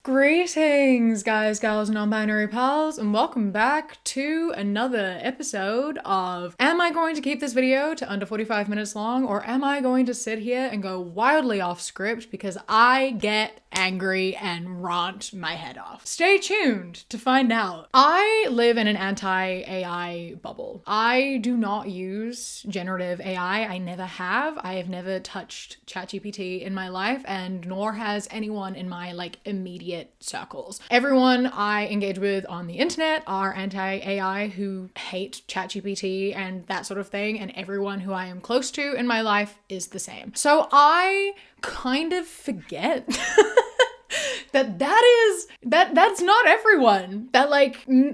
Greetings, guys, gals, non-binary pals, and welcome back to another episode of Am I going to keep this video to under 45 minutes long, or am I going to sit here and go wildly off script because I get angry and rant my head off? Stay tuned to find out. I live in an anti-AI bubble. I do not use generative AI. I never have. I have never touched ChatGPT in my life, and nor has anyone in my immediate circles. Everyone I engage with on the internet are anti-AI who hate ChatGPT and that sort of thing, and everyone who I am close to in my life is the same. So I kind of forget that's not everyone. That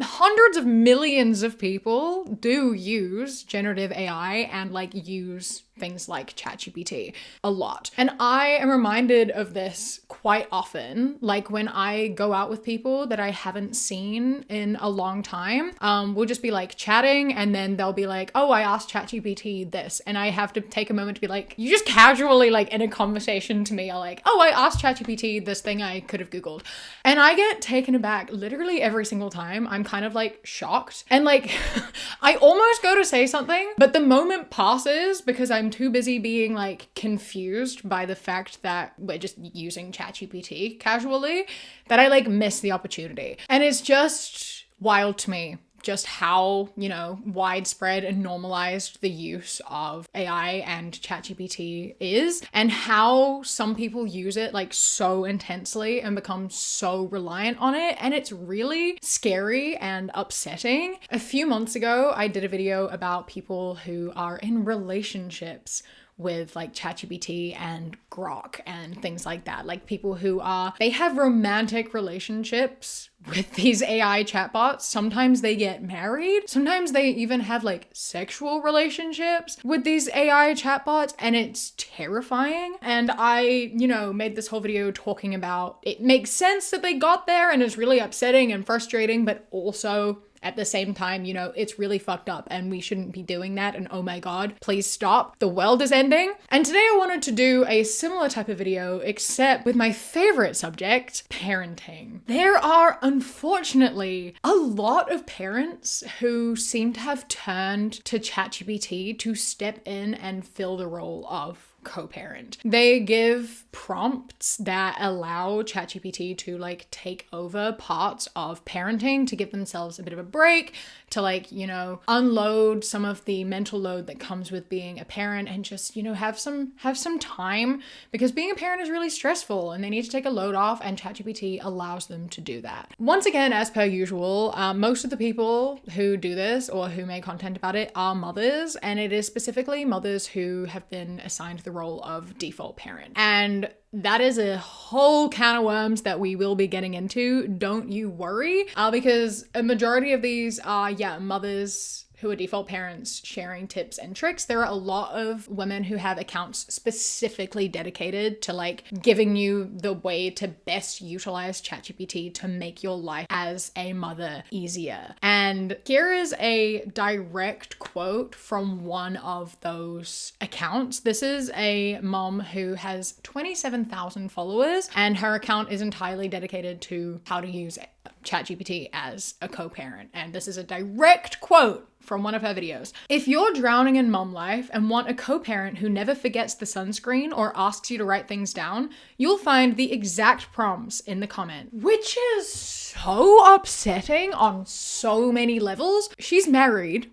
hundreds of millions of people do use generative AI and use things like ChatGPT a lot. And I am reminded of this quite often, when I go out with people that I haven't seen in a long time. We'll just be chatting, and then they'll be like, oh, I asked ChatGPT this, and I have to take a moment to be like, you just casually in a conversation to me are like, oh, I asked ChatGPT this thing I could have Googled. And I get taken aback literally every single time. I'm kind of shocked. And I almost go to say something, but the moment passes because I'm too busy being confused by the fact that we're just using ChatGPT casually that I miss the opportunity. And it's just wild to me just how, widespread and normalized the use of AI and ChatGPT is, and how some people use it so intensely and become so reliant on it. And it's really scary and upsetting. A few months ago, I did a video about people who are in relationships with ChatGPT and Grok and things like that. People who they have romantic relationships with these AI chatbots. Sometimes they get married. Sometimes they even have sexual relationships with these AI chatbots, and it's terrifying. And I, made this whole video talking about it makes sense that they got there, and it's really upsetting and frustrating, but also at the same time, it's really fucked up and we shouldn't be doing that. And oh my God, please stop. The world is ending. And today I wanted to do a similar type of video, except with my favorite subject, parenting. There are unfortunately a lot of parents who seem to have turned to ChatGPT to step in and fill the role of co-parent. They give prompts that allow ChatGPT to take over parts of parenting, to give themselves a bit of a break, to unload some of the mental load that comes with being a parent, and just have some time, because being a parent is really stressful and they need to take a load off, and ChatGPT allows them to do that. Once again, as per usual, most of the people who do this or who make content about it are mothers, and it is specifically mothers who have been assigned the role of default parent. And that is a whole can of worms that we will be getting into. Don't you worry, because a majority of these are, mothers who are default parents sharing tips and tricks. There are a lot of women who have accounts specifically dedicated to giving you the way to best utilize ChatGPT to make your life as a mother easier. And here is a direct quote from one of those accounts. This is a mom who has 27,000 followers, and her account is entirely dedicated to how to use ChatGPT as a co-parent. And this is a direct quote from one of her videos. If you're drowning in mom life and want a co-parent who never forgets the sunscreen or asks you to write things down, you'll find the exact prompts in the comment, which is so upsetting on so many levels. She's married.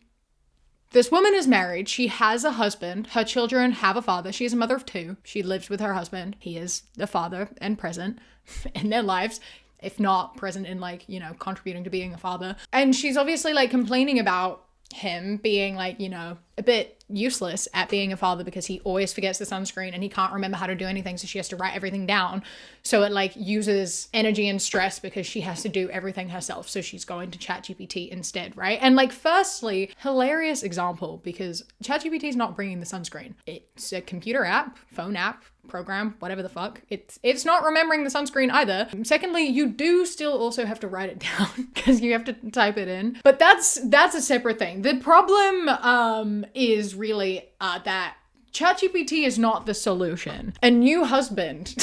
This woman is married. She has a husband. Her children have a father. She is a mother of two. She lives with her husband. He is the father and present in their lives, if not present in contributing to being a father. And she's obviously complaining about him being a bit useless at being a father, because he always forgets the sunscreen and he can't remember how to do anything, so she has to write everything down. So it uses energy and stress because she has to do everything herself, so she's going to ChatGPT instead, right? And firstly, hilarious example, because ChatGPT is not bringing the sunscreen. It's a computer app, phone app, program, whatever the fuck. It's not remembering the sunscreen either. Secondly, you do still also have to write it down because you have to type it in. But that's a separate thing. The problem is really that ChatGPT is not the solution. A new husband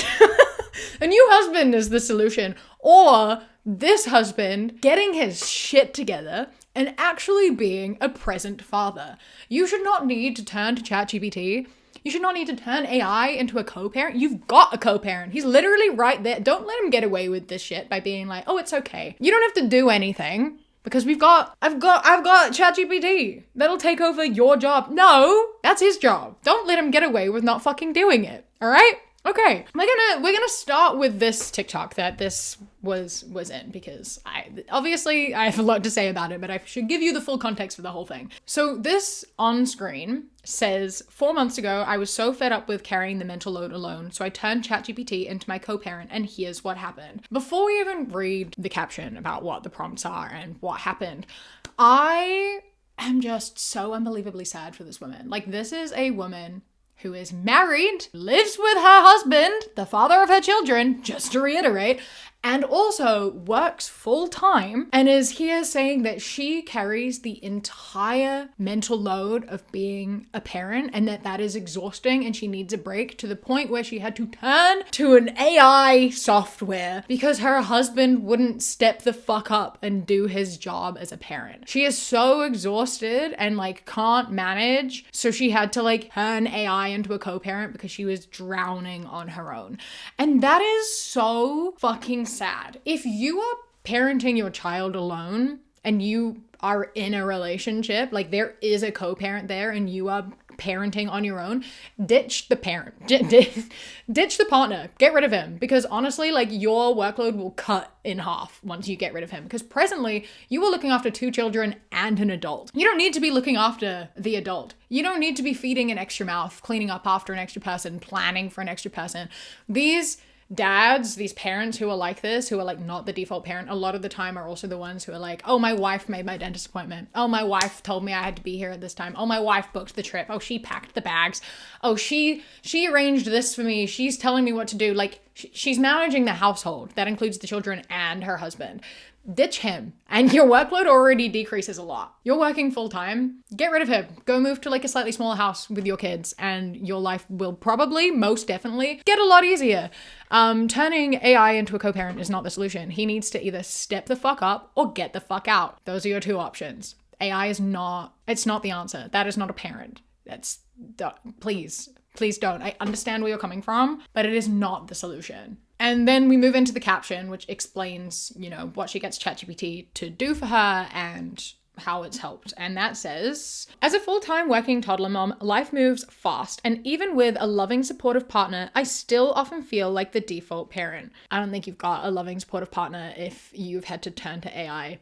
is the solution, or this husband getting his shit together and actually being a present father. You should not need to turn to ChatGPT. You should not need to turn AI into a co-parent. You've got a co-parent. He's literally right there. Don't let him get away with this shit by being like, oh, it's okay. You don't have to do anything because I've got ChatGPT. That'll take over your job. No, that's his job. Don't let him get away with not fucking doing it. All right? Okay, we're gonna start with this TikTok that this was in, because I have a lot to say about it, but I should give you the full context for the whole thing. So this on screen says, 4 months ago, I was so fed up with carrying the mental load alone, so I turned ChatGPT into my co-parent, and here's what happened. Before we even read the caption about what the prompts are and what happened, I am just so unbelievably sad for this woman. Like, this is a woman who is married, lives with her husband, the father of her children, just to reiterate, and also works full-time, and is here saying that she carries the entire mental load of being a parent and that is exhausting and she needs a break, to the point where she had to turn to an AI software because her husband wouldn't step the fuck up and do his job as a parent. She is so exhausted and like can't manage, so she had to like turn AI into a co-parent because she was drowning on her own. And that is so fucking sad. If you are parenting your child alone and you are in a relationship, like there is a co-parent there and you are parenting on your own, ditch the parent, ditch the partner, get rid of him, because honestly, like your workload will cut in half once you get rid of him, because presently you are looking after 2 children and an adult. You don't need to be looking after the adult. You don't need to be feeding an extra mouth, cleaning up after an extra person, planning for an extra person. These dads, these parents who are like this, who are like not the default parent, a lot of the time are also the ones who are like, oh, my wife made my dentist appointment. Oh, my wife told me I had to be here at this time. Oh, my wife booked the trip. Oh, she packed the bags. Oh, she arranged this for me. She's telling me what to do. Like she's managing the household. That includes the children and her husband. Ditch him and your workload already decreases a lot. You're working full time, get rid of him. Go move to like a slightly smaller house with your kids and your life will probably, most definitely, get a lot easier. Turning AI into a co-parent is not the solution. He needs to either step the fuck up or get the fuck out. Those are your 2 options. AI is not, it's not the answer. That is not a parent. Please don't. I understand where you're coming from, but it is not the solution. And then we move into the caption, which explains, what she gets ChatGPT to do for her and how it's helped. And that says, as a full-time working toddler mom, life moves fast. And even with a loving, supportive partner, I still often feel like the default parent. I don't think you've got a loving, supportive partner if you've had to turn to AI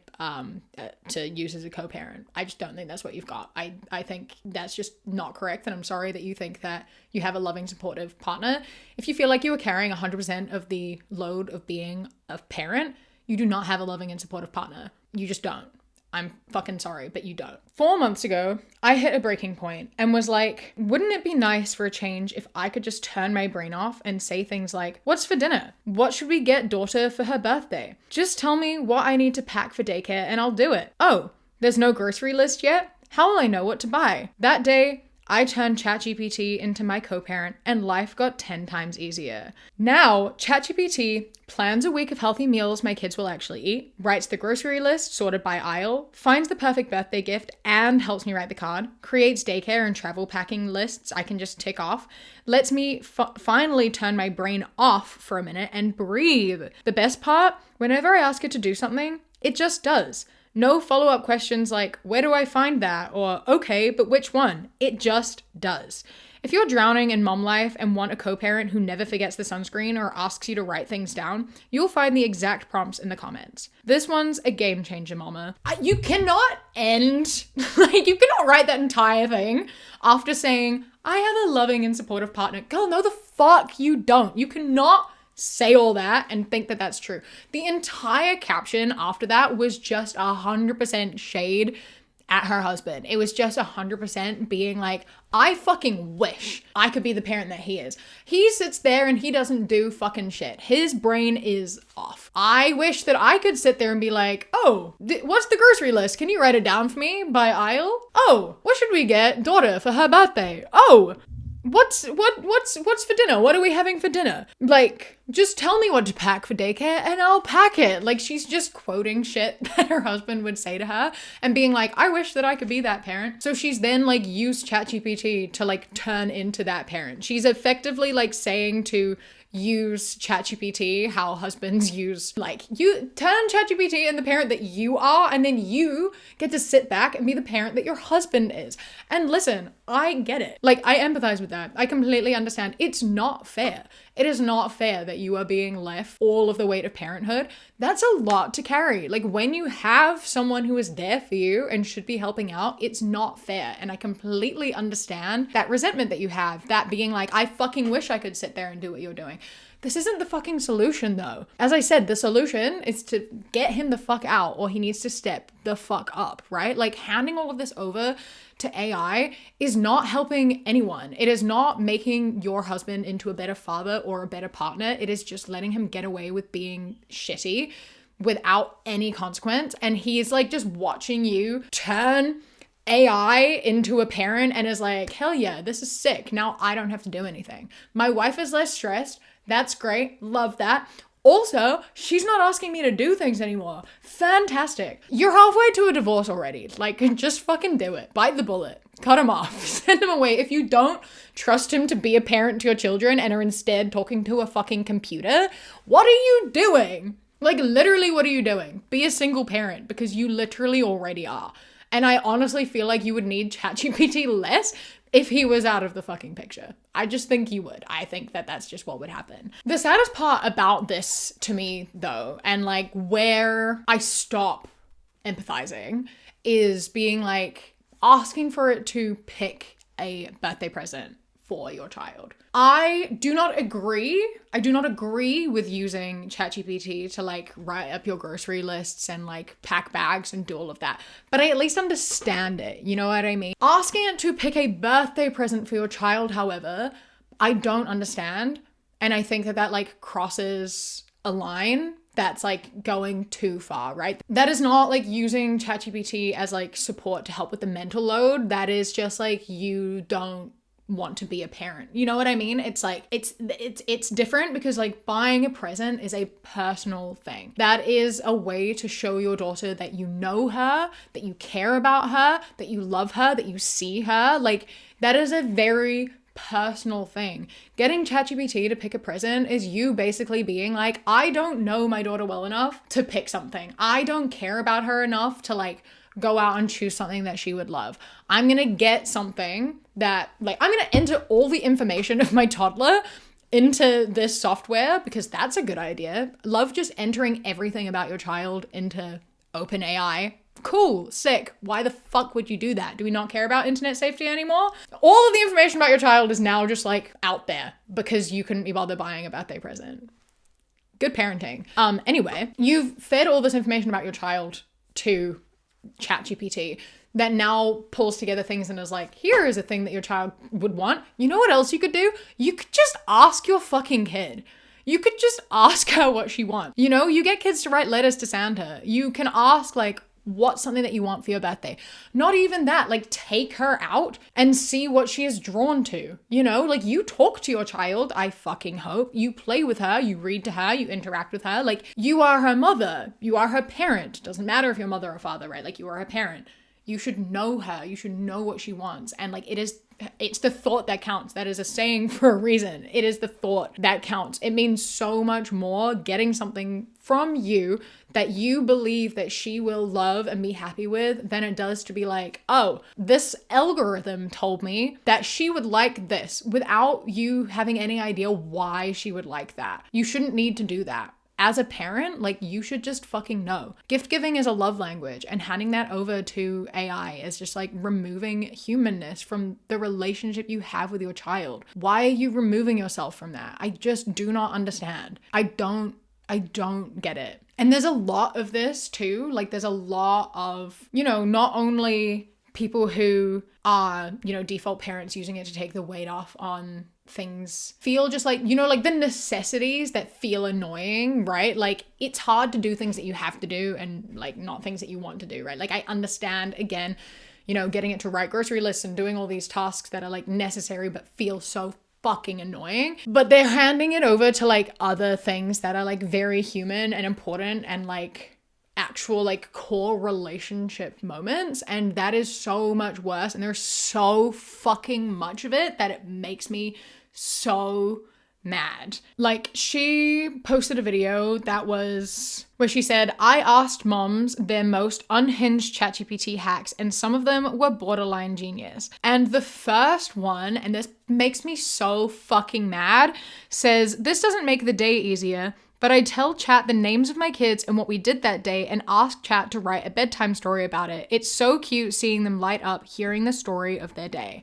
to use as a co-parent. I just don't think that's what you've got. I think that's just not correct. And I'm sorry that you think that you have a loving, supportive partner. If you feel like you are carrying 100% of the load of being a parent, you do not have a loving and supportive partner. You just don't. I'm fucking sorry, but you don't. 4 months ago, I hit a breaking point and was like, wouldn't it be nice for a change if I could just turn my brain off and say things like, what's for dinner? What should we get daughter for her birthday? Just tell me what I need to pack for daycare and I'll do it. Oh, there's no grocery list yet? How will I know what to buy? That day, I turned ChatGPT into my co-parent and life got 10 times easier. Now, ChatGPT plans a week of healthy meals my kids will actually eat, writes the grocery list sorted by aisle, finds the perfect birthday gift and helps me write the card, creates daycare and travel packing lists I can just tick off, lets me finally turn my brain off for a minute and breathe. The best part, whenever I ask it to do something, it just does. No follow-up questions like, where do I find that? Or, okay, but which one? It just does. If you're drowning in mom life and want a co-parent who never forgets the sunscreen or asks you to write things down, you'll find the exact prompts in the comments. This one's a game changer, mama. You cannot you cannot write that entire thing after saying, I have a loving and supportive partner. Girl, no the fuck you don't. You cannot say all that and think that that's true. The entire caption after that was just 100% shade at her husband. It was just 100% being like, I fucking wish I could be the parent that he is. He sits there and he doesn't do fucking shit. His brain is off. I wish that I could sit there and be like, oh, what's the grocery list? Can you write it down for me by aisle? Oh, what should we get daughter for her birthday? Oh, what's for dinner? What are we having for dinner? Like, just tell me what to pack for daycare and I'll pack it. Like, she's just quoting shit that her husband would say to her and being like, I wish that I could be that parent. So she's then like used ChatGPT to like turn into that parent. She's effectively like saying to use ChatGPT how husbands use, like, you turn ChatGPT in the parent that you are, and then you get to sit back and be the parent that your husband is. And listen, I get it. Like, I empathize with that. I completely understand. It's not fair. It is not fair that you are being left all of the weight of parenthood. That's a lot to carry. Like, when you have someone who is there for you and should be helping out, it's not fair. And I completely understand that resentment that you have, that being like, I fucking wish I could sit there and do what you're doing. This isn't the fucking solution though. As I said, the solution is to get him the fuck out, or he needs to step the fuck up, right? Like, handing all of this over to AI is not helping anyone. It is not making your husband into a better father or a better partner. It is just letting him get away with being shitty without any consequence. And he is like just watching you turn AI into a parent and is like, hell yeah, this is sick. Now I don't have to do anything. My wife is less stressed. That's great. Love that. Also, she's not asking me to do things anymore. Fantastic. You're halfway to a divorce already. Like, just fucking do it. Bite the bullet. Cut him off. Send him away. If you don't trust him to be a parent to your children and are instead talking to a fucking computer, what are you doing? Like, literally, what are you doing? Be a single parent, because you literally already are. And I honestly feel like you would need ChatGPT less if he was out of the fucking picture. I just think you would. I think that that's just what would happen. The saddest part about this to me, though, and like where I stop empathizing, is being like asking for it to pick a birthday present for your child. I do not agree with using ChatGPT to like write up your grocery lists and like pack bags and do all of that. But I at least understand it. You know what I mean? Asking it to pick a birthday present for your child, however, I don't understand. And I think that that like crosses a line that's like going too far, right? That is not like using ChatGPT as like support to help with the mental load. That is just like, you don't want to be a parent. You know what I mean? It's like, it's different, because like buying a present is a personal thing. That is a way to show your daughter that you know her, that you care about her, that you love her, that you see her. Like, that is a very personal thing. Getting ChatGPT to pick a present is you basically being like, I don't know my daughter well enough to pick something. I don't care about her enough to like go out and choose something that she would love. I'm gonna get something that, like, I'm gonna enter all the information of my toddler into this software, because that's a good idea. Love just entering everything about your child into OpenAI. Cool, sick. Why the fuck would you do that? Do we not care about internet safety anymore? All of the information about your child is now just like out there because you couldn't be bothered buying a birthday present. Good parenting. Anyway, you've fed all this information about your child to ChatGPT that now pulls together things and is like, here is a thing that your child would want. You know what else you could do? You could just ask your fucking kid. You could just ask her what she wants. You know, you get kids to write letters to Santa. You can ask like, what's something that you want for your birthday? Not even that, like take her out and see what she is drawn to. You know, like you talk to your child, I fucking hope. You play with her, you read to her, you interact with her. Like you are her mother, you are her parent. Doesn't matter if you're mother or father, right? Like you are her parent. You should know her, you should know what she wants. And like it's the thought that counts. That is a saying for a reason. It is the thought that counts. It means so much more getting something from you that you believe that she will love and be happy with than it does to be like, oh, this algorithm told me that she would like this, without you having any idea why she would like that. You shouldn't need to do that. As a parent, like you should just fucking know. Gift giving is a love language, and handing that over to AI is just like removing humanness from the relationship you have with your child. Why are you removing yourself from that? I just do not understand. I don't get it. And there's a lot of this too. Like there's a lot of, you know, not only people who are, you know, default parents using it to take the weight off on things, feel just like, you know, like the necessities that feel annoying, right? Like it's hard to do things that you have to do and like not things that you want to do, right? Like I understand, again, getting it to write grocery lists and doing all these tasks that are like necessary but feel so fucking annoying. But they're handing it over to like other things that are like very human and important and like actual like core relationship moments, and that is so much worse, and there's so fucking much of it that it makes me so mad. Like, she posted a video that was where she said, I asked moms their most unhinged ChatGPT hacks, and some of them were borderline genius. And the first one, and this makes me so fucking mad, says, this doesn't make the day easier, but I tell Chat the names of my kids and what we did that day and ask Chat to write a bedtime story about it. It's so cute seeing them light up hearing the story of their day.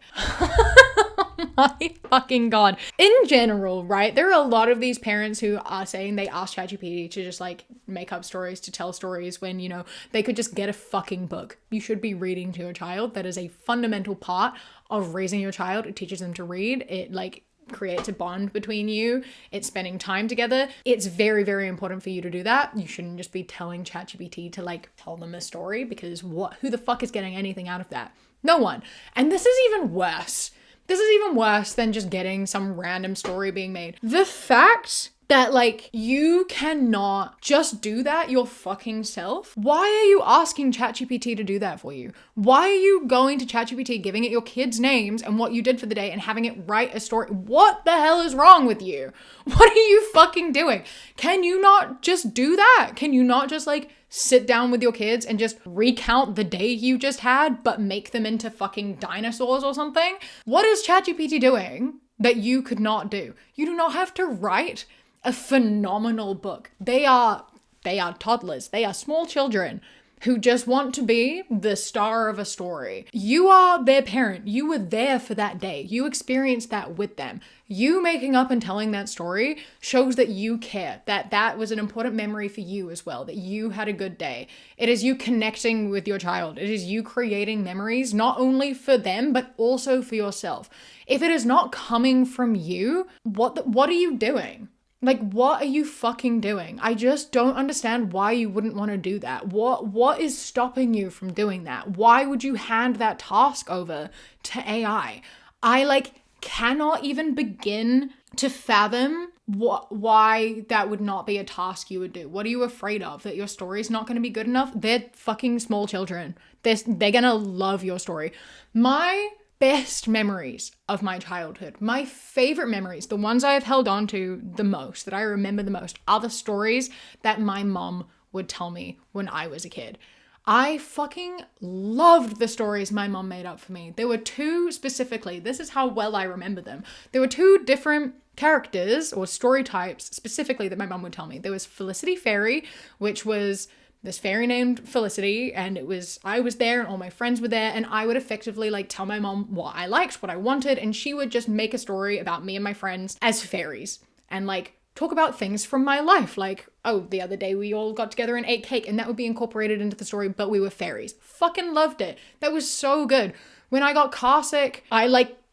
My fucking God. In general, right, there are a lot of these parents who are saying they ask ChatGPT to just like make up stories, to tell stories, when, they could just get a fucking book. You should be reading to your child. That is a fundamental part of raising your child. It teaches them to read. It like creates a bond between you. It's spending time together. It's very, very important for you to do that. You shouldn't just be telling ChatGPT to like tell them a story, because who the fuck is getting anything out of that? No one. And this is even worse. This is even worse than just getting some random story being made. The fact that like you cannot just do that your fucking self. Why are you asking ChatGPT to do that for you? Why are you going to ChatGPT, giving it your kids' names and what you did for the day and having it write a story? What the hell is wrong with you? What are you fucking doing? Can you not just do that? Can you not just like sit down with your kids and just recount the day you just had, but make them into fucking dinosaurs or something? What is ChatGPT doing that you could not do? You do not have to write a phenomenal book. They are toddlers. They are small children who just want to be the star of a story. You are their parent. You were there for that day. You experienced that with them. You making up and telling that story shows that you care, that was an important memory for you as well, that you had a good day. It is you connecting with your child. It is you creating memories, not only for them, but also for yourself. If it is not coming from you, what are you doing? Like, what are you fucking doing? I just don't understand why you wouldn't want to do that. What is stopping you from doing that? Why would you hand that task over to AI? I cannot even begin to fathom why that would not be a task you would do. What are you afraid of? That your story is not going to be good enough? They're fucking small children. They're going to love your story. My best memories of my childhood, my favorite memories, the ones I have held on to the most, that I remember the most, are the stories that my mom would tell me when I was a kid. I fucking loved the stories my mom made up for me. There were two specifically. This is how well I remember them. There were two different characters or story types specifically that my mom would tell me. There was Felicity Fairy, which was this fairy named Felicity, and I was there and all my friends were there, and I would effectively tell my mom what I liked, what I wanted, and she would just make a story about me and my friends as fairies and talk about things from my life, the other day we all got together and ate cake, and that would be incorporated into the story, but we were fairies. Fucking loved it. That was so good. When I got car sick,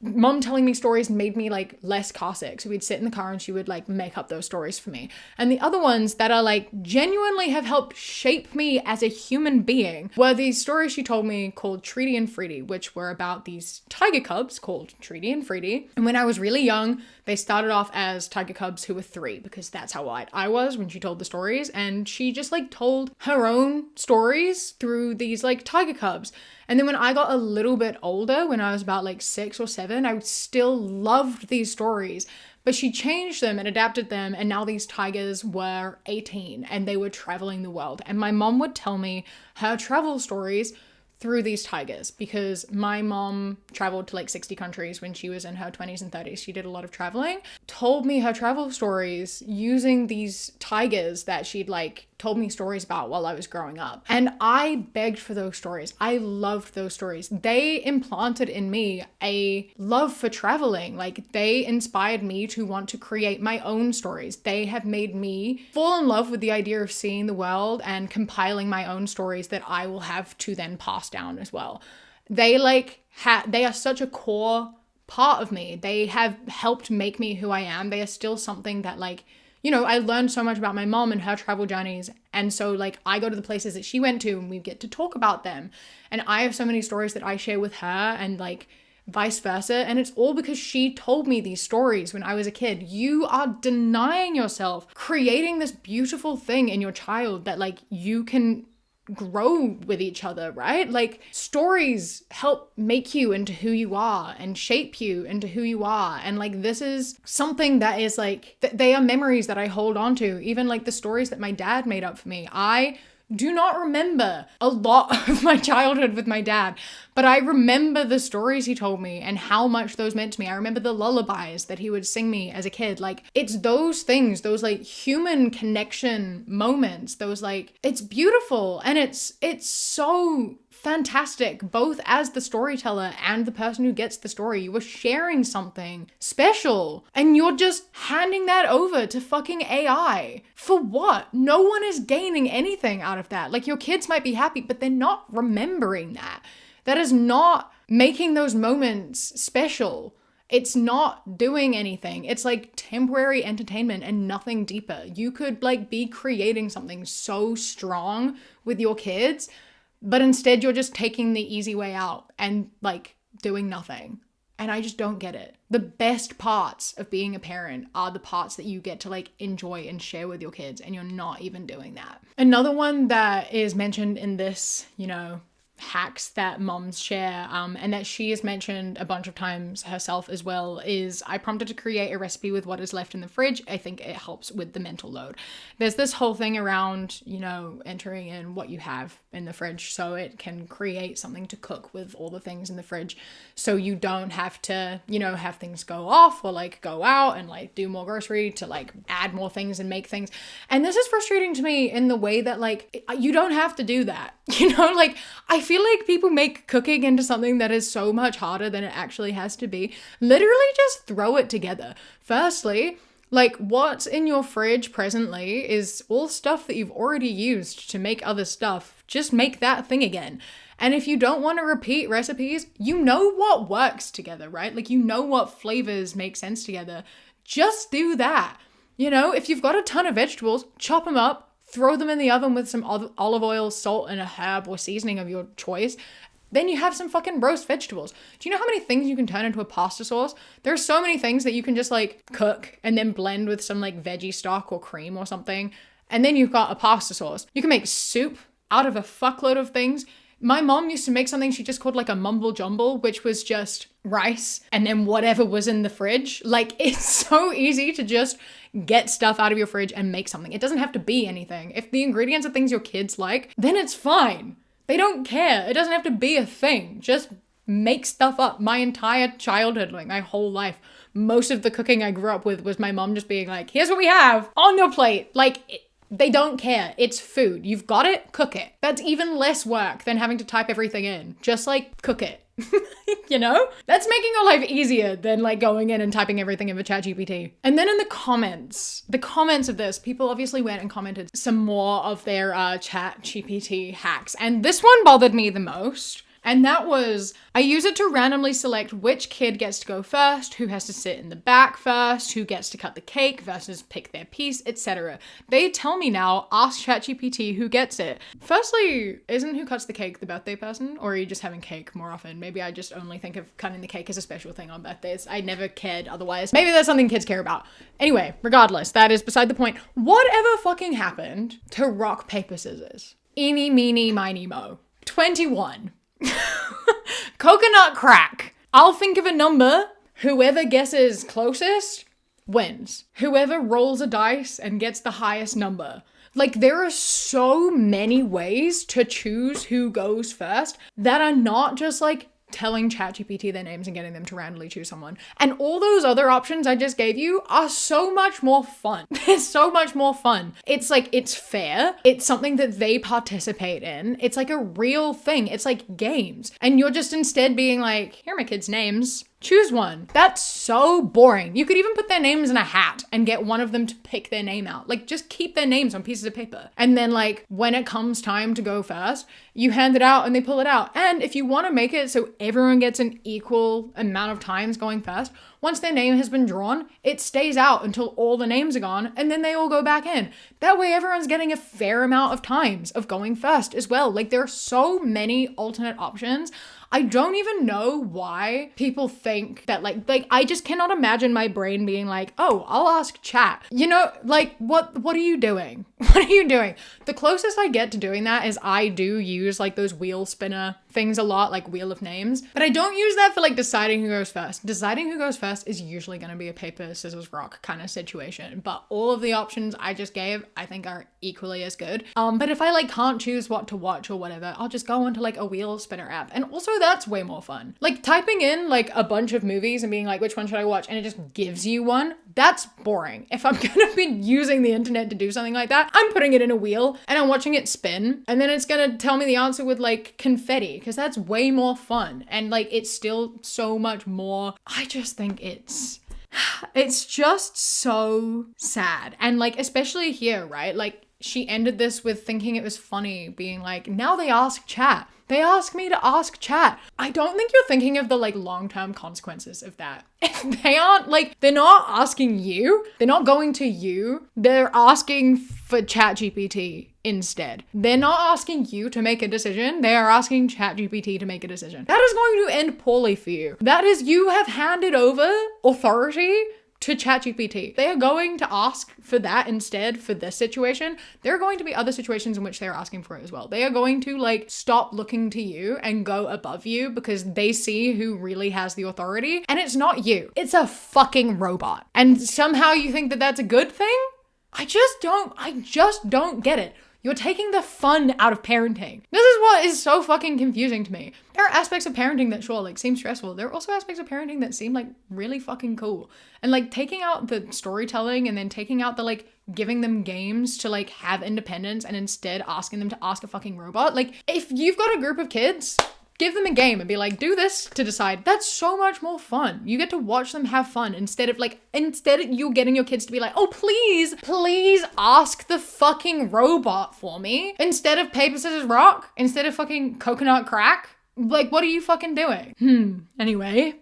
Mom telling me stories made me less car sick. So we'd sit in the car and she would make up those stories for me. And the other ones that are genuinely have helped shape me as a human being were these stories she told me called Treaty and Freedy, which were about these tiger cubs called Treaty and Freedy. And when I was really young, they started off as tiger cubs who were 3, because that's how old I was when she told the stories. And she just told her own stories through these tiger cubs. And then when I got a little bit older, when I was about 6 or 7, I still loved these stories, but she changed them and adapted them. And now these tigers were 18 and they were traveling the world. And my mom would tell me her travel stories through these tigers, because my mom traveled to 60 countries when she was in her 20s and 30s. She did a lot of traveling, told me her travel stories using these tigers that she'd told me stories about while I was growing up. And I begged for those stories. I loved those stories. They implanted in me a love for traveling. They inspired me to want to create my own stories. They have made me fall in love with the idea of seeing the world and compiling my own stories that I will have to then pass down as well. They they are such a core part of me. They have helped make me who I am. They are still something that I learned so much about my mom and her travel journeys. And so like I go to the places that she went to and we get to talk about them. And I have so many stories that I share with her and like vice versa. And it's all because she told me these stories when I was a kid. You are denying yourself creating this beautiful thing in your child that like you can grow with each other, right? Like stories help make you into who you are and shape you into who you are. And like this is something that is like they are memories that I hold on to. Even like the stories that my dad made up for me. I do not remember a lot of my childhood with my dad, but I remember the stories he told me and how much those meant to me. I remember the lullabies that he would sing me as a kid. Like it's those things, those like human connection moments, those like, it's beautiful. And it's so fantastic, both as the storyteller and the person who gets the story. You were sharing something special and you're just handing that over to fucking AI. For what? No one is gaining anything out of that. Like your kids might be happy, but they're not remembering that. That is not making those moments special. It's not doing anything. It's like temporary entertainment and nothing deeper. You could like be creating something so strong with your kids, but instead you're just taking the easy way out and like doing nothing. And I just don't get it. The best parts of being a parent are the parts that you get to like enjoy and share with your kids, and you're not even doing that. Another one that is mentioned in this, hacks that moms share, and that she has mentioned a bunch of times herself as well, is I prompted to create a recipe with what is left in the fridge. I think it helps with the mental load. There's this whole thing around, entering in what you have in the fridge so it can create something to cook with all the things in the fridge, so you don't have to, have things go off or like go out and like do more grocery to like add more things and make things. And this is frustrating to me in the way that like you don't have to do that. Like I feel like people make cooking into something that is so much harder than it actually has to be. Literally just throw it together. Firstly, like what's in your fridge presently is all stuff that you've already used to make other stuff. Just make that thing again. And if you don't want to repeat recipes, you know what works together, right? Like you know what flavors make sense together. Just do that. If you've got a ton of vegetables, chop them up, throw them in the oven with some olive oil, salt, and a herb or seasoning of your choice. Then you have some fucking roast vegetables. Do you know how many things you can turn into a pasta sauce? There are so many things that you can just like cook and then blend with some like veggie stock or cream or something. And then you've got a pasta sauce. You can make soup out of a fuckload of things. My mom used to make something she just called like a mumble jumble, which was just rice and then whatever was in the fridge. Like it's so easy to just get stuff out of your fridge and make something. It doesn't have to be anything. If the ingredients are things your kids like, then it's fine. They don't care. It doesn't have to be a thing. Just make stuff up. My entire childhood, like my whole life, most of the cooking I grew up with was my mom just being like, here's what we have on your plate. They don't care. It's food. You've got it, cook it. That's even less work than having to type everything in. Just like cook it. That's making your life easier than like going in and typing everything in for ChatGPT. And then in the comments of this, people obviously went and commented some more of their ChatGPT hacks. And this one bothered me the most. And that was, I use it to randomly select which kid gets to go first, who has to sit in the back first, who gets to cut the cake versus pick their piece, etc. They tell me now, ask ChatGPT who gets it. Firstly, isn't who cuts the cake the birthday person? Or are you just having cake more often? Maybe I just only think of cutting the cake as a special thing on birthdays. I never cared otherwise. Maybe that's something kids care about. Anyway, regardless, that is beside the point. Whatever fucking happened to rock, paper, scissors? Eeny, meeny, miny, mo. 21. Coconut crack. I'll think of a number. Whoever guesses closest wins. Whoever rolls a dice and gets the highest number. Like there are so many ways to choose who goes first that are not just like telling ChatGPT their names and getting them to randomly choose someone. And all those other options I just gave you are so much more fun. They're so much more fun. It's like, it's fair. It's something that they participate in. It's like a real thing. It's like games. And you're just instead being like, here are my kids' names. Choose one. That's so boring. You could even put their names in a hat and get one of them to pick their name out. Like, just keep their names on pieces of paper. And then, like, when it comes time to go first, you hand it out and they pull it out. And if you want to make it so everyone gets an equal amount of times going first, once their name has been drawn, it stays out until all the names are gone, and then they all go back in. That way everyone's getting a fair amount of times of going first as well. Like, there are so many alternate options. I don't even know why people think that like I just cannot imagine my brain being like, oh, I'll ask chat. You know, like what are you doing? What are you doing? The closest I get to doing that is I do use like those wheel spinner things a lot, like Wheel of Names, but I don't use that for like deciding who goes first. Deciding who goes first is usually going to be a paper, scissors, rock kind of situation, but all of the options I just gave I think are equally as good. But if I like can't choose what to watch or whatever, I'll just go into like a wheel spinner app, and also that's way more fun. Like typing in like a bunch of movies and being like, which one should I watch? And it just gives you one. That's boring. If I'm gonna be using the internet to do something like that, I'm putting it in a wheel and I'm watching it spin, and then it's gonna tell me the answer with like confetti, because that's way more fun. And like, it's still so much more. I just think it's just so sad. And like, especially here, right? Like, she ended this with thinking it was funny, being like, now they ask chat. They ask me to ask chat. I don't think you're thinking of the like long-term consequences of that. They aren't like, they're not asking you. They're not going to you. They're asking for ChatGPT instead. They're not asking you to make a decision. They are asking ChatGPT to make a decision. That is going to end poorly for you. That is, you have handed over authority to ChatGPT. They are going to ask for that instead for this situation. There are going to be other situations in which they're asking for it as well. They are going to like stop looking to you and go above you because they see who really has the authority, and it's not you. It's a fucking robot. And somehow you think that that's a good thing? I just don't get it. You're taking the fun out of parenting. This is what is so fucking confusing to me. There are aspects of parenting that sure, like, seem stressful. There are also aspects of parenting that seem like really fucking cool. And like taking out the storytelling and then taking out the like giving them games to like have independence and instead asking them to ask a fucking robot. Like, if you've got a group of kids, give them a game and be like, do this to decide. That's so much more fun. You get to watch them have fun instead of you're getting your kids to be like, oh, please ask the fucking robot for me. Instead of paper, scissors, rock. Instead of fucking coconut crack. Like, what are you fucking doing? Anyway.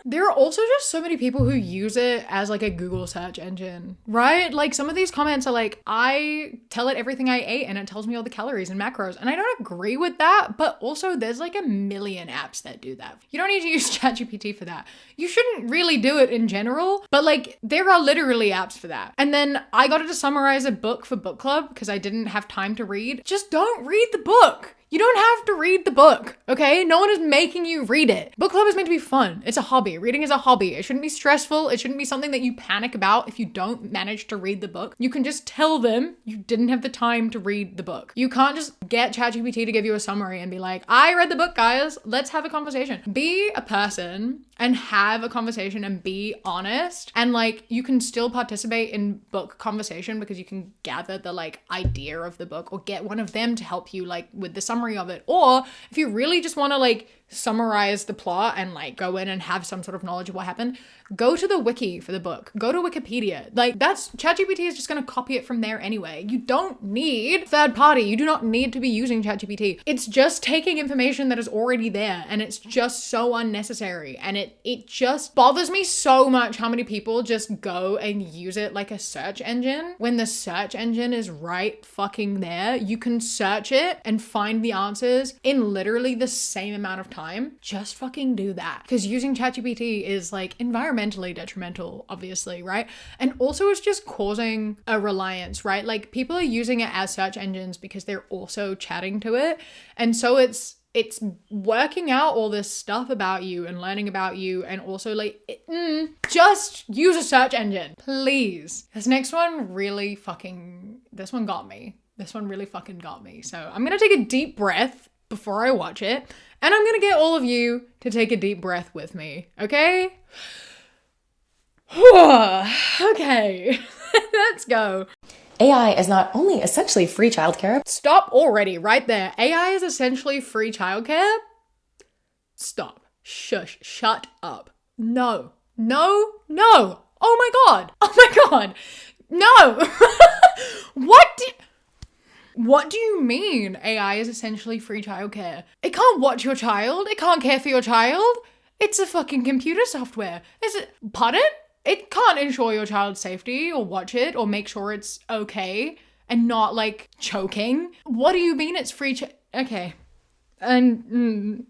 There are also just so many people who use it as like a Google search engine, right? Like, some of these comments are like, I tell it everything I ate and it tells me all the calories and macros. And I don't agree with that, but also there's like a million apps that do that. You don't need to use ChatGPT for that. You shouldn't really do it in general, but like, there are literally apps for that. And then I got it to summarize a book for book club because I didn't have time to read. Just don't read the book. You don't have to read the book, okay? No one is making you read it. Book club is meant to be fun. It's a hobby. Reading is a hobby. It shouldn't be stressful. It shouldn't be something that you panic about if you don't manage to read the book. You can just tell them you didn't have the time to read the book. You can't just get ChatGPT to give you a summary and be like, I read the book, guys. Let's have a conversation. Be a person and have a conversation and be honest. And like, you can still participate in book conversation because you can gather the like idea of the book or get one of them to help you like with the summary of it. Or if you really just want to like summarize the plot and like go in and have some sort of knowledge of what happened, go to the wiki for the book. Go to Wikipedia. Like, that's ChatGPT is just going to copy it from there anyway. You don't need third party. You do not need to be using ChatGPT. It's just taking information that is already there, and it's just so unnecessary. And it just bothers me so much how many people just go and use it like a search engine when the search engine is right fucking there. You can search it and find the answers in literally the same amount of time. Just fucking do that. Because using ChatGPT is like environmentally detrimental, obviously, right? And also it's just causing a reliance, right? Like, people are using it as search engines because they're also chatting to it. And so it's working out all this stuff about you and learning about you, and also like, just use a search engine, please. This next one really fucking, this one got me. This one really fucking got me. So I'm gonna take a deep breath before I watch it, and I'm gonna get all of you to take a deep breath with me, okay? Okay, let's go. AI is not only essentially free childcare. Stop already right there. AI is essentially free childcare? Stop. Shush, shut up. No, no, no. Oh my God. Oh my God. No. What do you mean AI is essentially free childcare? It can't watch your child. It can't care for your child. It's a fucking computer software. Is it? Pardon? It can't ensure your child's safety or watch it or make sure it's okay and not like choking. What do you mean it's free? Okay. And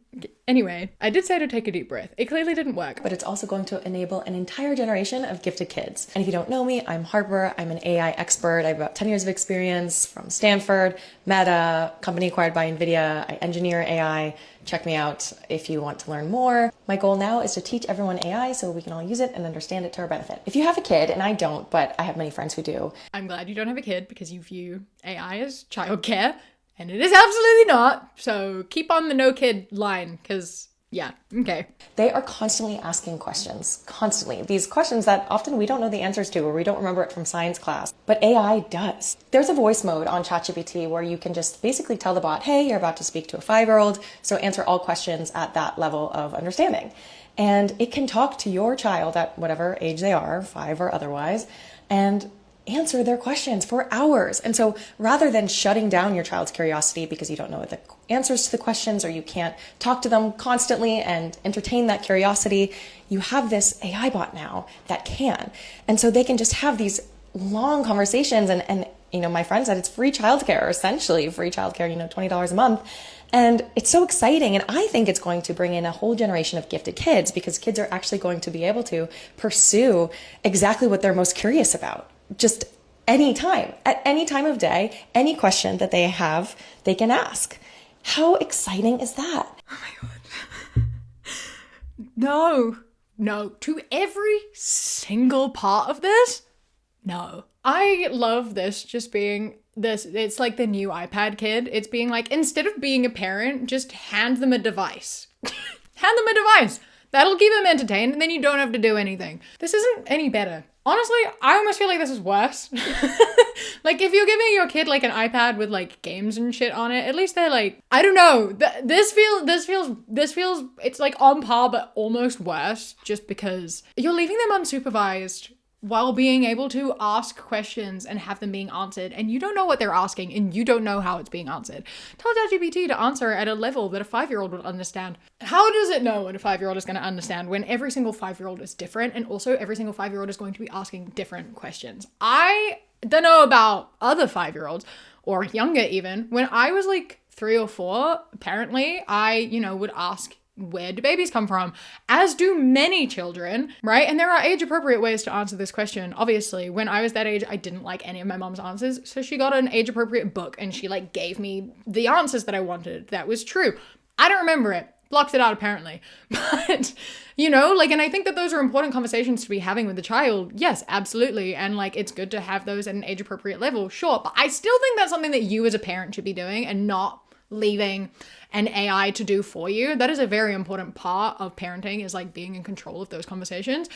anyway, I did say to take a deep breath. It clearly didn't work. But it's also going to enable an entire generation of gifted kids. And if you don't know me, I'm Harper. I'm an AI expert. I have about 10 years of experience from Stanford, Meta, company acquired by NVIDIA. I engineer AI. Check me out if you want to learn more. My goal now is to teach everyone AI so we can all use it and understand it to our benefit. If you have a kid, and I don't, but I have many friends who do. I'm glad you don't have a kid because you view AI as childcare. And it is absolutely not. So keep on the no kid line because, yeah, okay. They are constantly asking questions, constantly. These questions that often we don't know the answers to or we don't remember it from science class, but AI does. There's a voice mode on ChatGPT where you can just basically tell the bot, hey, you're about to speak to a 5-year-old, so answer all questions at that level of understanding. And it can talk to your child at whatever age they are, 5 or otherwise, and answer their questions for hours. And so rather than shutting down your child's curiosity because you don't know the answers to the questions or you can't talk to them constantly and entertain that curiosity, you have this AI bot now that can. And so they can just have these long conversations and you know, my friend said it's free childcare, essentially free childcare, you know, $20 a month. And it's so exciting. And I think it's going to bring in a whole generation of gifted kids because kids are actually going to be able to pursue exactly what they're most curious about. Just any time, at any time of day, any question that they have, they can ask. How exciting is that? Oh my God. No, to every single part of this, no. I love this just being this. It's like the new iPad kid. It's being like, instead of being a parent, just hand them a device. Hand them a device. That'll keep them entertained and then you don't have to do anything. This isn't any better. Honestly, I almost feel like this is worse. Like if you're giving your kid like an iPad with like games and shit on it, at least they're like, I don't know. This feels it's like on par but almost worse just because you're leaving them unsupervised while being able to ask questions and have them being answered, and you don't know what they're asking and you don't know how it's being answered. Tell ChatGPT to answer at a level that a 5-year-old would understand. How does it know what a 5-year-old is going to understand when every single 5-year-old is different and also every single 5-year-old is going to be asking different questions? I don't know about other 5-year-olds or younger even. When I was like 3 or 4, apparently I, you know, would ask, where do babies come from? As do many children, right? And there are age-appropriate ways to answer this question. Obviously, when I was that age, I didn't like any of my mom's answers. So she got an age-appropriate book and she like gave me the answers that I wanted. That was true. I don't remember it. Blocked it out apparently. But, you know, like, and I think that those are important conversations to be having with the child. Yes, absolutely. And like, it's good to have those at an age-appropriate level. Sure. But I still think that's something that you as a parent should be doing and not leaving an AI to do for you. That is a very important part of parenting, is like being in control of those conversations.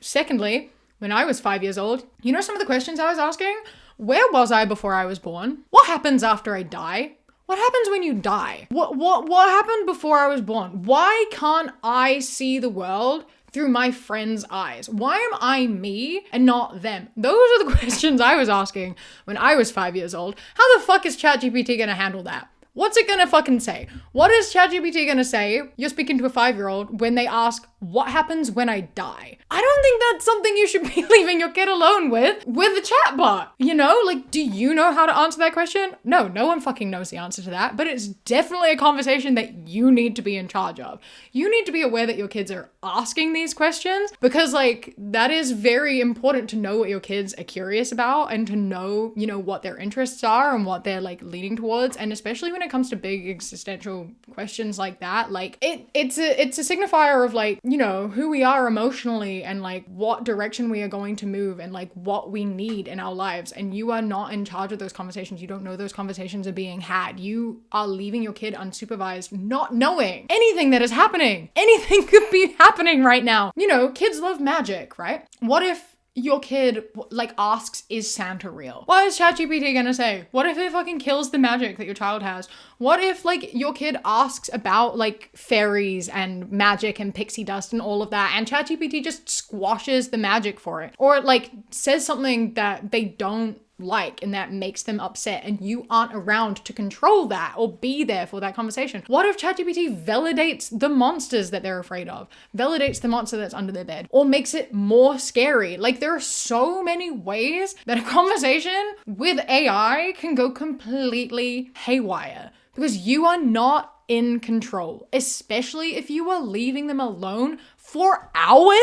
Secondly, when I was 5 years old, you know some of the questions I was asking? Where was I before I was born? What happens after I die? What happens when you die? What happened before I was born? Why can't I see the world through my friends' eyes? Why am I me and not them? Those are the questions I was asking when I was 5 years old. How the fuck is ChatGPT gonna handle that? What's it gonna fucking say? What is ChatGPT gonna say? You're speaking to a 5-year-old when they ask, what happens when I die? I don't think that's something you should be leaving your kid alone with a chatbot. You know, like, do you know how to answer that question? No one fucking knows the answer to that, but it's definitely a conversation that you need to be in charge of. You need to be aware that your kids are asking these questions because like, that is very important to know what your kids are curious about and to know, you know, what their interests are and what they're like leaning towards. And especially when it comes to big existential questions like that, like it's a signifier of like, you know, who we are emotionally and like what direction we are going to move and like what we need in our lives. And you are not in charge of those conversations. You don't know those conversations are being had. You are leaving your kid unsupervised, not knowing anything that is happening. Anything could be happening right now. You know, kids love magic, right? What if your kid like asks, is Santa real? What is ChatGPT gonna say? What if it fucking kills the magic that your child has? What if like your kid asks about like fairies and magic and pixie dust and all of that, and ChatGPT just squashes the magic for it? Or like says something that they don't like and that makes them upset, and you aren't around to control that or be there for that conversation? What if ChatGPT validates the monsters that they're afraid of, validates the monster that's under their bed, or makes it more scary? Like, there are so many ways that a conversation with AI can go completely haywire because you are not in control, especially if you are leaving them alone for hours.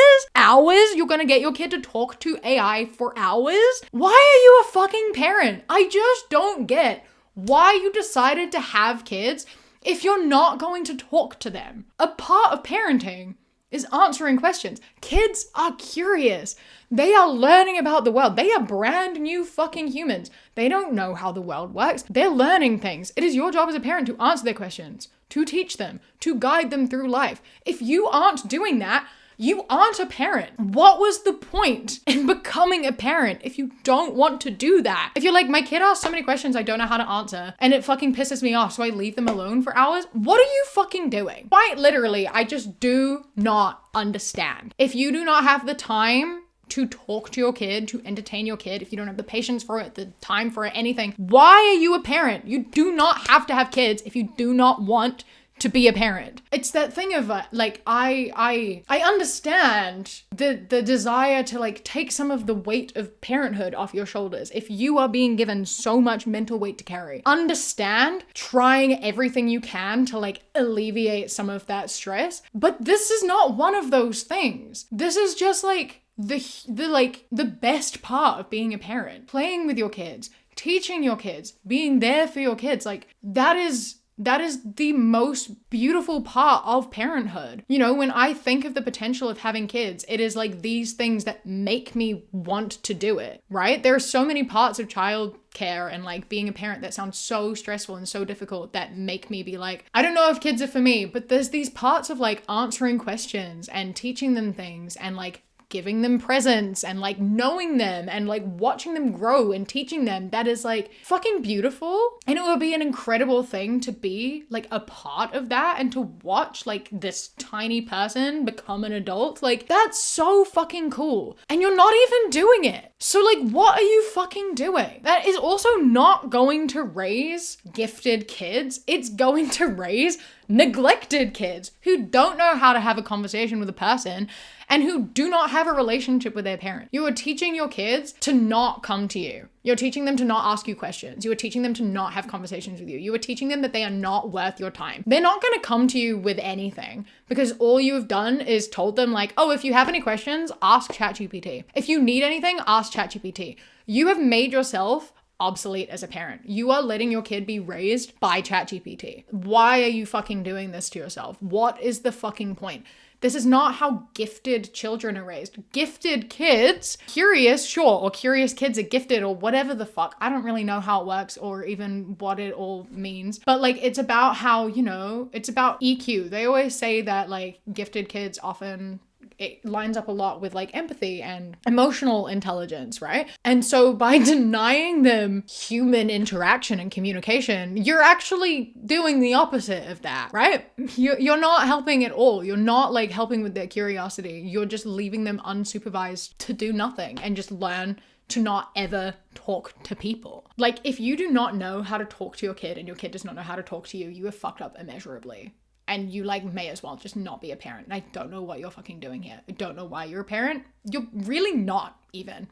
You're gonna get your kid to talk to AI for hours? Why are you a fucking parent? I just don't get why you decided to have kids if you're not going to talk to them. A part of parenting is answering questions. Kids are curious. They are learning about the world. They are brand new fucking humans. They don't know how the world works. They're learning things. It is your job as a parent to answer their questions, to teach them, to guide them through life. If you aren't doing that, you aren't a parent. What was the point in becoming a parent if you don't want to do that? If you're like, my kid asks so many questions I don't know how to answer and it fucking pisses me off, so I leave them alone for hours, what are you fucking doing? Quite literally, I just do not understand. If you do not have the time to talk to your kid, to entertain your kid, if you don't have the patience for it, the time for it, anything, why are you a parent? You do not have to have kids if you do not want to be a parent. It's that thing of like, I understand the desire to like take some of the weight of parenthood off your shoulders if you are being given so much mental weight to carry. Understand trying everything you can to like alleviate some of that stress, but this is not one of those things. This is just like the best part of being a parent. Playing with your kids, teaching your kids, being there for your kids, like that is the most beautiful part of parenthood. You know, when I think of the potential of having kids, it is like these things that make me want to do it, right? There are so many parts of childcare and like being a parent that sound so stressful and so difficult that make me be like, I don't know if kids are for me, but there's these parts of like answering questions and teaching them things and like giving them presents and like knowing them and like watching them grow and teaching them that is like fucking beautiful. And it would be an incredible thing to be like a part of that and to watch like this tiny person become an adult. Like that's so fucking cool. And you're not even doing it. So like, what are you fucking doing? That is also not going to raise gifted kids. It's going to raise neglected kids who don't know how to have a conversation with a person and who do not have a relationship with their parent. You are teaching your kids to not come to you. You're teaching them to not ask you questions. You are teaching them to not have conversations with you. You are teaching them that they are not worth your time. They're not going to come to you with anything because all you have done is told them like, oh, if you have any questions, ask ChatGPT. If you need anything, ask ChatGPT. You have made yourself obsolete as a parent. You are letting your kid be raised by ChatGPT. Why are you fucking doing this to yourself? What is the fucking point? This is not how gifted children are raised. Gifted kids, curious, sure, or curious kids are gifted or whatever the fuck. I don't really know how it works or even what it all means. But like, it's about how, you know, it's about EQ. They always say that like gifted kids often, it lines up a lot with like empathy and emotional intelligence, right? And so by denying them human interaction and communication, you're actually doing the opposite of that, right? You're not helping at all. You're not like helping with their curiosity. You're just leaving them unsupervised to do nothing and just learn to not ever talk to people. Like if you do not know how to talk to your kid and your kid does not know how to talk to you, you have fucked up immeasurably. And you like may as well just not be a parent. And I don't know what you're fucking doing here. I don't know why you're a parent. You're really not even.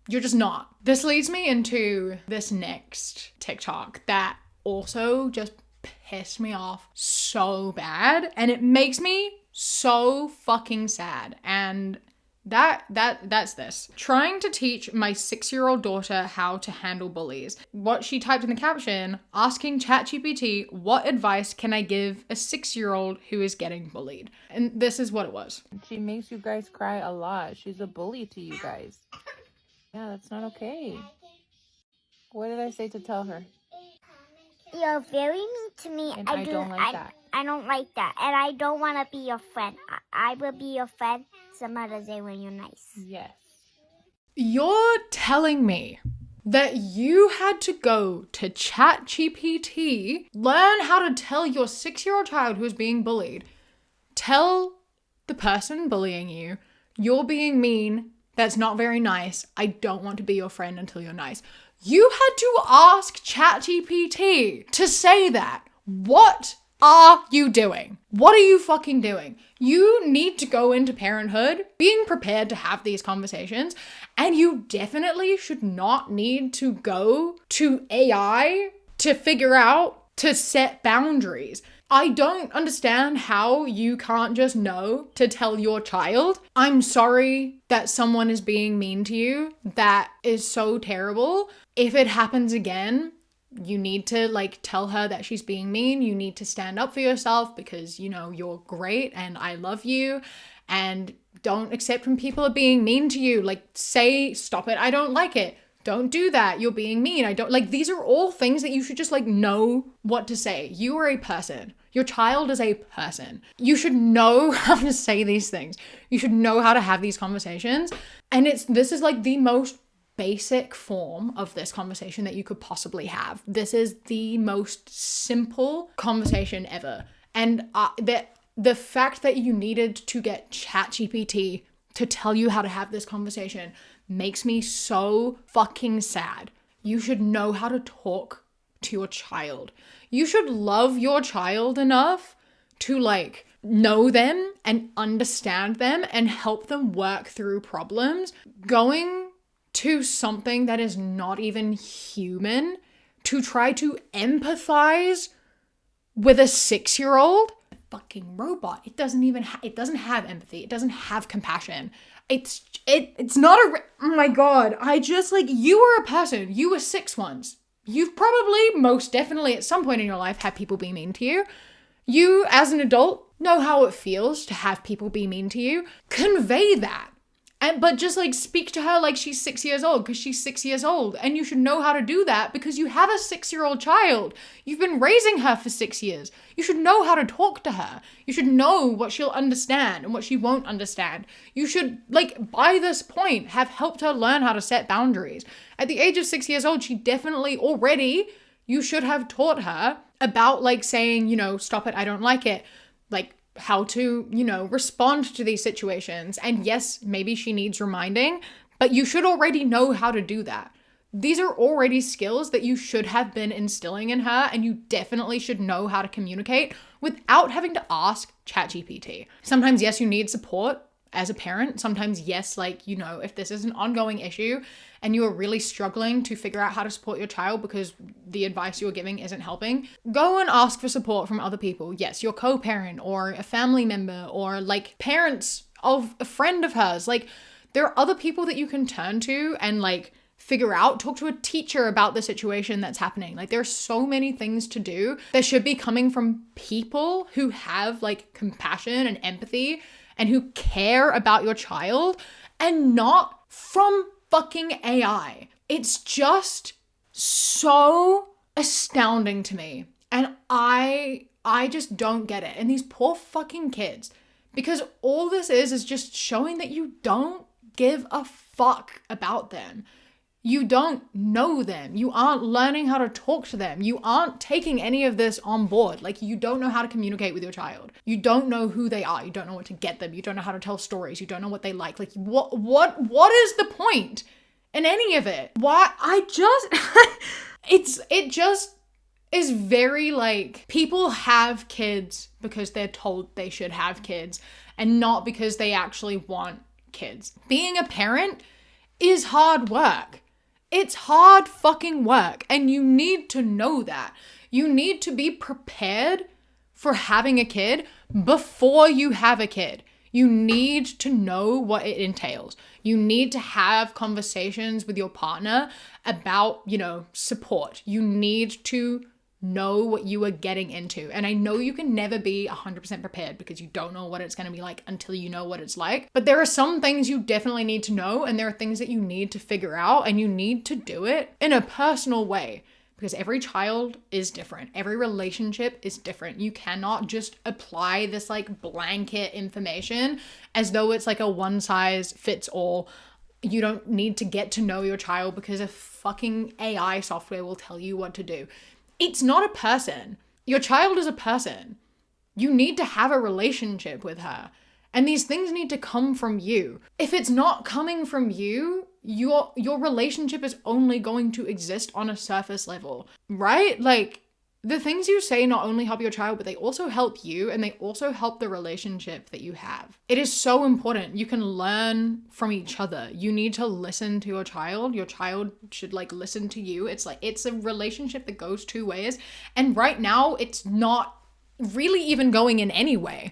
You're just not. This leads me into this next TikTok that also just pissed me off so bad. And it makes me so fucking sad. And that's this. Trying to teach my 6-year-old daughter how to handle bullies. What she typed in the caption, asking ChatGPT, what advice can I give a 6-year-old who is getting bullied? And this is what it was. She makes you guys cry a lot. She's a bully to you guys. Yeah, that's not okay. What did I say to tell her? You're very mean to me. And I don't like that. I don't like that. And I don't want to be your friend. I will be your friend some other day when you're nice. Yes. You're telling me that you had to go to ChatGPT, learn how to tell your 6-year-old child who's being bullied, tell the person bullying you, you're being mean, that's not very nice, I don't want to be your friend until you're nice. You had to ask ChatGPT to say that. What are you doing? What are you fucking doing? You need to go into parenthood being prepared to have these conversations, and you definitely should not need to go to AI to figure out to set boundaries. I don't understand how you can't just know to tell your child, I'm sorry that someone is being mean to you. That is so terrible. If it happens again, you need to like tell her that she's being mean. You need to stand up for yourself because, you know, you're great and I love you, and don't accept when people are being mean to you. Like, say, stop it, I don't like it. Don't do that, you're being mean. I don't like, these are all things that you should just like know what to say. You are a person. Your child is a person. You should know how to say these things. You should know how to have these conversations. And this is like the most basic form of this conversation that you could possibly have. This is the most simple conversation ever. And the fact that you needed to get ChatGPT to tell you how to have this conversation makes me so fucking sad. You should know how to talk to your child. You should love your child enough to like know them and understand them and help them work through problems. Going to something that is not even human to try to empathize with a 6-year-old, a fucking robot. It doesn't have empathy. It doesn't have compassion. It's not oh my God. I just like, you were a person. You were 6 once. You've probably most definitely at some point in your life had people be mean to you. You as an adult know how it feels to have people be mean to you. Convey that. But just like speak to her like she's 6 years old, because she's 6 years old. And you should know how to do that because you have a 6-year-old child. You've been raising her for 6 years. You should know how to talk to her. You should know what she'll understand and what she won't understand. You should, like, by this point, have helped her learn how to set boundaries. At the age of 6 years old, she definitely already, you should have taught her about like saying, you know, stop it, I don't like it. Like, how to, you know, respond to these situations. And yes, maybe she needs reminding, but you should already know how to do that. These are already skills that you should have been instilling in her, and you definitely should know how to communicate without having to ask ChatGPT. Sometimes, yes, you need support as a parent. Sometimes, yes, like, you know, if this is an ongoing issue and you are really struggling to figure out how to support your child because the advice you're giving isn't helping, go and ask for support from other people. Yes, your co-parent or a family member or like parents of a friend of hers. Like, there are other people that you can turn to and like figure out, talk to a teacher about the situation that's happening. Like, there are so many things to do that should be coming from people who have like compassion and empathy and who care about your child, and not from fucking AI. It's just so astounding to me. And I just don't get it. And these poor fucking kids, because all this is just showing that you don't give a fuck about them. You don't know them. You aren't learning how to talk to them. You aren't taking any of this on board. Like, you don't know how to communicate with your child. You don't know who they are. You don't know what to get them. You don't know how to tell stories. You don't know what they like. Like, what is the point in any of it? Why? It just is very like, people have kids because they're told they should have kids and not because they actually want kids. Being a parent is hard work. It's hard fucking work, and you need to know that. You need to be prepared for having a kid before you have a kid. You need to know what it entails. You need to have conversations with your partner about, you know, support. You need to know what you are getting into. And I know you can never be 100% prepared because you don't know what it's going to be like until you know what it's like. But there are some things you definitely need to know, and there are things that you need to figure out, and you need to do it in a personal way because every child is different. Every relationship is different. You cannot just apply this like blanket information as though it's like a one size fits all. You don't need to get to know your child because a fucking AI software will tell you what to do. It's not a person. Your child is a person. You need to have a relationship with her. And these things need to come from you. If it's not coming from you, your relationship is only going to exist on a surface level, right? Like, the things you say not only help your child, but they also help you, and they also help the relationship that you have. It is so important. You can learn from each other. You need to listen to your child. Your child should like listen to you. It's like, it's a relationship that goes two ways. And right now it's not really even going in any way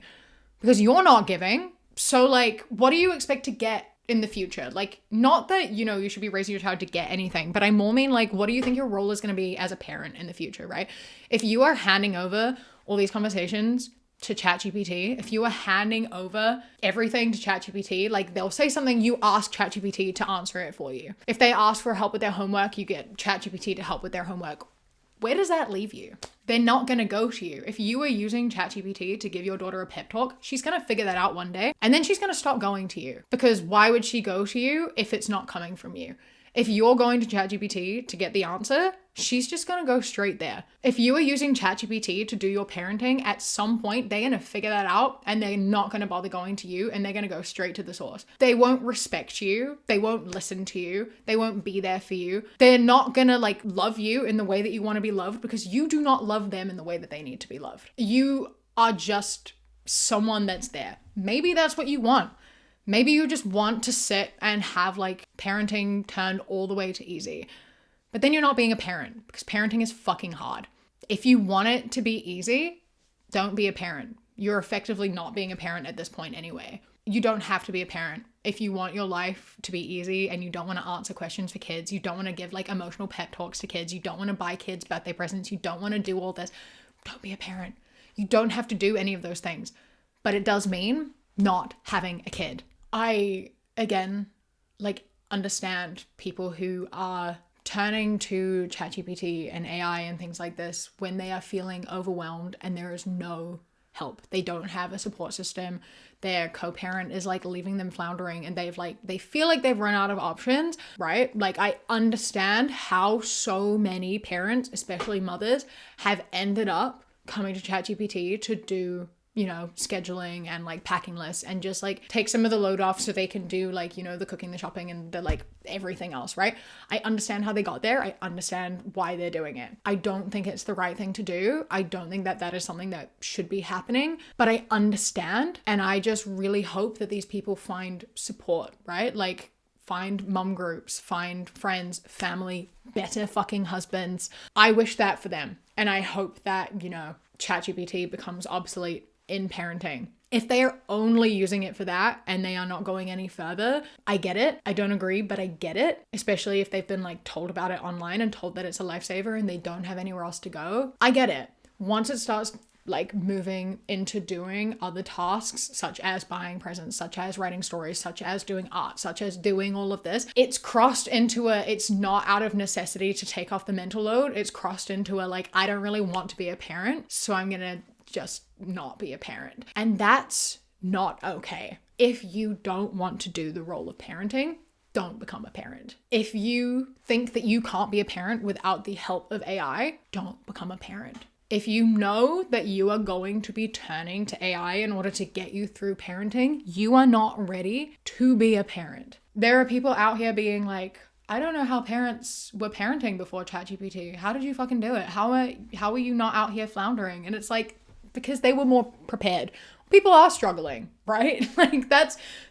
because you're not giving. So like, what do you expect to get in the future? Like, not that, you know, you should be raising your child to get anything, but I more mean like, what do you think your role is going to be as a parent in the future, right? If you are handing over all these conversations to ChatGPT, if you are handing over everything to ChatGPT, like they'll say something, you ask ChatGPT to answer it for you. If they ask for help with their homework, you get ChatGPT to help with their homework. Where does that leave you? They're not going to go to you. If you are using ChatGPT to give your daughter a pep talk, she's going to figure that out one day and then she's going to stop going to you, because why would she go to you if it's not coming from you? If you're going to ChatGPT to get the answer, she's just going to go straight there. If you are using ChatGPT to do your parenting, at some point, they're going to figure that out and they're not going to bother going to you and they're going to go straight to the source. They won't respect you. They won't listen to you. They won't be there for you. They're not going to like love you in the way that you want to be loved because you do not love them in the way that they need to be loved. You are just someone that's there. Maybe that's what you want. Maybe you just want to sit and have like parenting turned all the way to easy. But then you're not being a parent because parenting is fucking hard. If you want it to be easy, don't be a parent. You're effectively not being a parent at this point anyway. You don't have to be a parent. If you want your life to be easy and you don't want to answer questions for kids, you don't want to give like emotional pep talks to kids, you don't want to buy kids birthday presents, you don't want to do all this, don't be a parent. You don't have to do any of those things. But it does mean not having a kid. I, again, like understand people who are turning to ChatGPT and AI and things like this when they are feeling overwhelmed and there is no help. They don't have a support system. Their co-parent is like leaving them floundering and they feel like they've run out of options, right? Like, I understand how so many parents, especially mothers, have ended up coming to ChatGPT to do, you know, scheduling and like packing lists and just like take some of the load off so they can do like, you know, the cooking, the shopping and the like everything else, right? I understand how they got there. I understand why they're doing it. I don't think it's the right thing to do. I don't think that that is something that should be happening, but I understand. And I just really hope that these people find support, right? Like, find mum groups, find friends, family, better fucking husbands. I wish that for them. And I hope that, you know, ChatGPT becomes obsolete in parenting. If they are only using it for that and they are not going any further, I get it. I don't agree, but I get it. Especially if they've been like told about it online and told that it's a lifesaver and they don't have anywhere else to go. I get it. Once it starts like moving into doing other tasks, such as buying presents, such as writing stories, such as doing art, such as doing all of this, it's crossed into it's not out of necessity to take off the mental load. It's crossed into like, I don't really want to be a parent, so I'm gonna just not be a parent. And that's not okay. If you don't want to do the role of parenting, don't become a parent. If you think that you can't be a parent without the help of AI, don't become a parent. If you know that you are going to be turning to AI in order to get you through parenting, you are not ready to be a parent. There are people out here being like, I don't know how parents were parenting before ChatGPT. How did you fucking do it? How are you not out here floundering? And it's like, because they were more prepared. People are struggling, right? Like,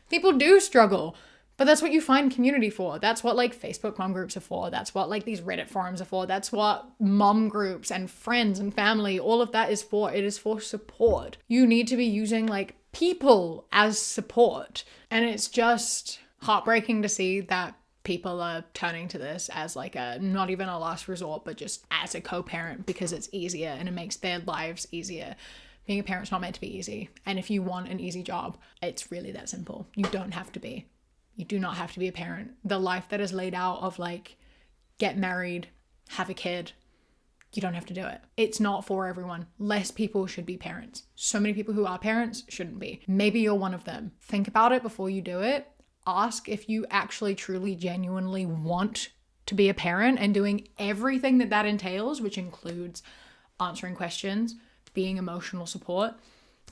people do struggle. But that's what you find community for. That's what like Facebook mom groups are for. That's what like these Reddit forums are for. That's what mom groups and friends and family, all of that is for. It is for support. You need to be using like people as support. And it's just heartbreaking to see that people are turning to this as like not even a last resort, but just as a co-parent because it's easier and it makes their lives easier. Being a parent's not meant to be easy. And if you want an easy job, it's really that simple. You don't have to be. You do not have to be a parent. The life that is laid out of like, get married, have a kid, you don't have to do it. It's not for everyone. Less people should be parents. So many people who are parents shouldn't be. Maybe you're one of them. Think about it before you do it. ask if you actually truly genuinely want to be a parent and doing everything that that entails, which includes answering questions, being emotional support,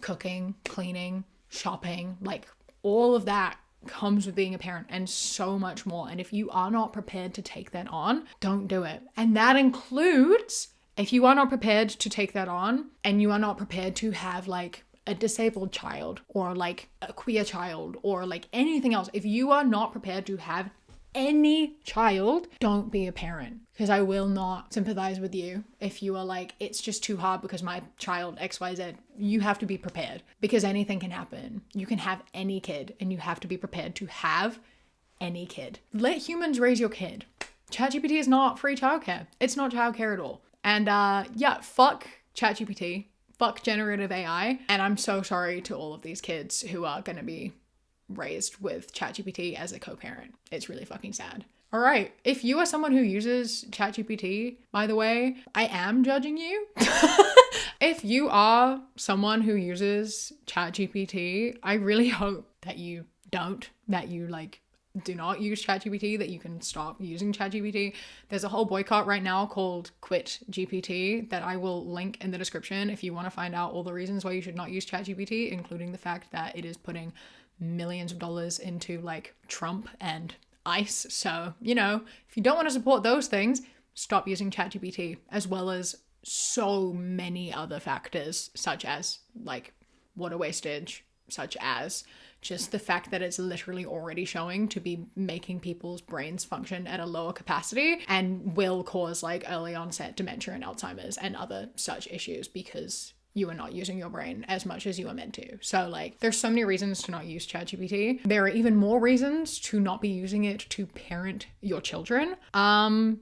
cooking, cleaning, shopping, like all of that comes with being a parent and so much more. And if you are not prepared to take that on, don't do it. And that includes if you are not prepared to take that on and you are not prepared to have like a disabled child or like a queer child or like anything else, if you are not prepared to have any child, don't be a parent, because I will not sympathize with you if you are like, it's just too hard because my child XYZ. You have to be prepared because anything can happen. You can have any kid and you have to be prepared to have any kid. Let humans raise your kid. ChatGPT is not free childcare. It's not childcare at all. And yeah, fuck ChatGPT. Fuck generative AI. And I'm so sorry to all of these kids who are going to be raised with ChatGPT as a co-parent. It's really fucking sad. All right. If you are someone who uses ChatGPT, by the way, I am judging you. If you are someone who uses ChatGPT, I really hope that you don't, that you like do not use ChatGPT, that you can stop using ChatGPT. There's a whole boycott right now called Quit GPT that I will link in the description if you want to find out all the reasons why you should not use ChatGPT, including the fact that it is putting millions of dollars into like Trump and ICE. So, you know, if you don't want to support those things, stop using ChatGPT, as well as so many other factors, such as like water wastage, such as just the fact that it's literally already showing to be making people's brains function at a lower capacity and will cause like early onset dementia and Alzheimer's and other such issues because you are not using your brain as much as you are meant to. So like there's so many reasons to not use ChatGPT. There are even more reasons to not be using it to parent your children.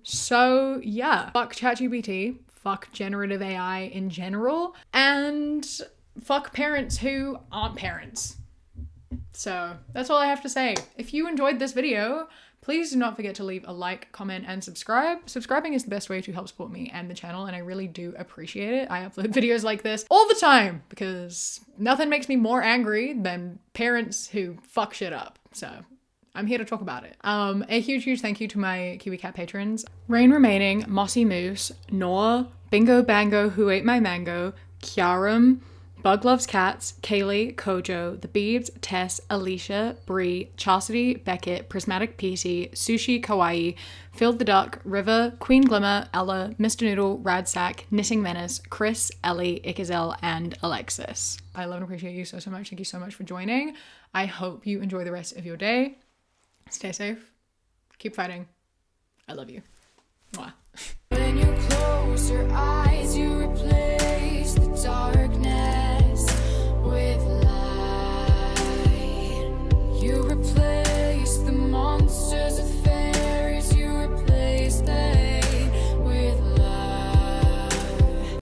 So yeah, fuck ChatGPT, fuck generative AI in general, and fuck parents who aren't parents. So that's all I have to say. If you enjoyed this video, please do not forget to leave a like, comment, and subscribe. Subscribing is the best way to help support me and the channel, and I really do appreciate it. I upload videos like this all the time because nothing makes me more angry than parents who fuck shit up. So I'm here to talk about it. A huge thank you to my Kiwi Cat patrons. Rain Remaining, Mossy Moose, Noah, Bingo Bango Who Ate My Mango, Kiaram, Bug Loves Cats, Kaylee, Kojo, The Beebs, Tess, Alicia, Bree, Chastity, Beckett, Prismatic PT, Sushi Kawaii, Phil the Duck, River, Queen Glimmer, Ella, Mr. Noodle, Radsack, Knitting Menace, Chris, Ellie, Ikazel, and Alexis. I love and appreciate you so much. Thank you so much for joining. I hope you enjoy the rest of your day. Stay safe. Keep fighting. I love you. Mwah. When you close your eyes, you